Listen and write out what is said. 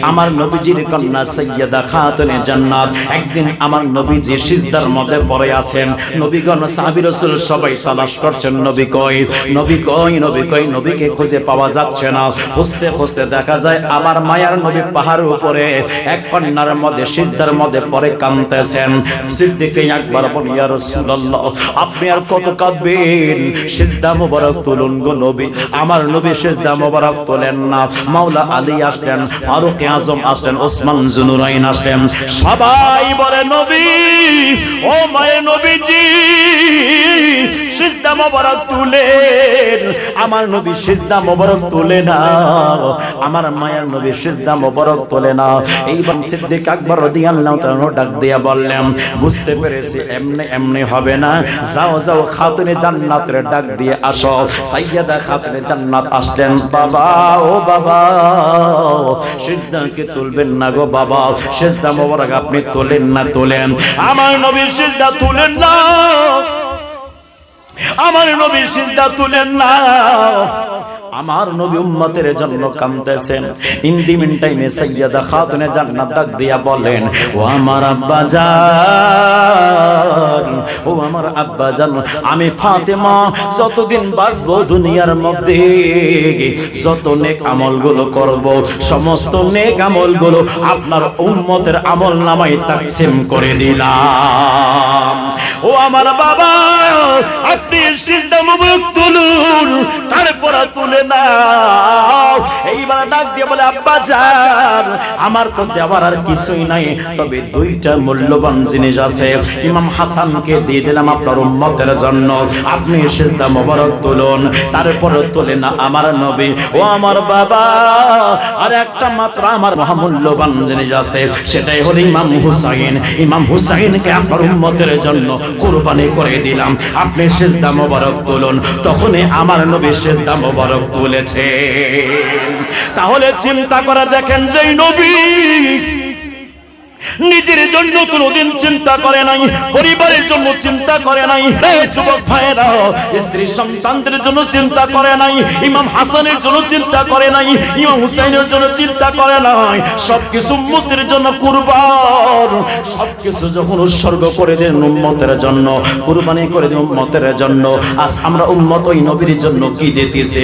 আমার নবীজির কন্যা সাইয়্যিদা খাতুনে জান্নাত একদিন আমার নবীজি সিজদার মধ্যে পড়ে আছেন। নবীগণ সাহাবী রাসূল সবাই তালাশ করছেন, নবী কই, নবী কই, নবী কই, নবীকে খুঁজে পাওয়া যাচ্ছে না। খুঁজতে খুঁজতে দেখা যায় আমার মায়ার নবী পাহাড়ের উপরে এক কন্যার মধ্যে সিজদার মধ্যে পড়ে কাঁদতেছেন। সিদ্দিক আকবর বলেন, ইয়া রাসূলুল্লাহ, আপনি আর কত কাঁদবেন? সিজদা মোবারক তুলুন গো নবী। আমার নবী সিজদা মোবারক তোলেন না। মাওলা আলী আসলেন, ফারুক আজম আসলেন, ওসমান জুনুরাইন আসলেন, সবাই বলে নবী, ও মায়ের নবীজি সিজদা মোবারক তুলেন। আমার নবী সিজদা মোবারক তোলে না, আমার মায়ের নবী সিজদা মোবারক তোলে না। এইবার সিদ্দিক আকবর রাদিয়াল্লাহু তাআলা ডাক দিয়া বললেন, বুঝতে পেরেছি এমনি এমনি হবে না, যাও যাও খাতুনে জান্নাতের ডাক দিয়ে আসো। সাইয়্যিদা খাতুনে জান্নাত আসলেন। বাবা, ও বাবা, সিজদাকে তুলবেন না গো বাবা, সিজদা মোবারক আপনি তোলেন না, তোলেন। আমার নবী সিজদা তুলেন না, আমার নবী সিজদা তুলেন না। আমার নবী উম্মতের জন্য কাঁদতেছেন। ইন দি মিন টাইমে সাইয়্যিদা খাতুনে জান্নাত ডাক দিয়া বলেন, ও আমার আব্বা জান, ও আমার আব্বা জান, আমি ফাতেমা যতদিন বাঁচবো দুনিয়ার মধ্যে যত নেক আমলগুলো করব, সমস্ত নেক আমলগুলো আপনার উম্মতের আমলনামায় তাকসীম করে দিলাম। ও আমার বাবা, আপনি সিজদা মুবারক তুলুন, তারপর তুলে নাও। এইবার ডাক দিয়ে বলে, আব্বা জান, আমার তো দেওয়ার আর কিছুই নাই, তবে দুইটা মূল্যবান জিনিস আছে। ইমাম হাসানকে দিয়ে দিলাম আপনার উম্মতের জন্য, আপনি সিজদা মোবারক তুলুন, তারপর তুলে না আমার নবী। ও আমার বাবা, আর একটা মাত্র আমার মহামূল্যবান জিনিস আছে, সেটাই হলো ইমাম হুসাইন। ইমাম হুসাইনকে আপনার উম্মতের জন্য কুরবানি করে দিলাম, আপনি সিজদা মোবারক তুলুন। তখনই আমার নবী সিজদা মোবারক তুলেছে। তাহলে চিন্তা করা দেখেন, যেই নবী নিজের জন্য কোনদিন চিন্তা করে নাই, পরিবারের জন্য চিন্তা করে নাই, যুবক ভাইরা স্ত্রী সন্তানদের জন্য চিন্তা করে নাই, ইমাম হাসানের জন্য চিন্তা করে নাই, ইমাম হুসাইনের জন্য চিন্তা করে নাই, সবকিছু উম্মতের জন্য কুরবান, সবকিছু যখন উৎসর্গ করে দেন উম্মতের জন্য, কুরবানি করে দেন উম্মতের জন্য। আজ আমরা উম্মত ওই নবীর জন্য কি দিতেছি?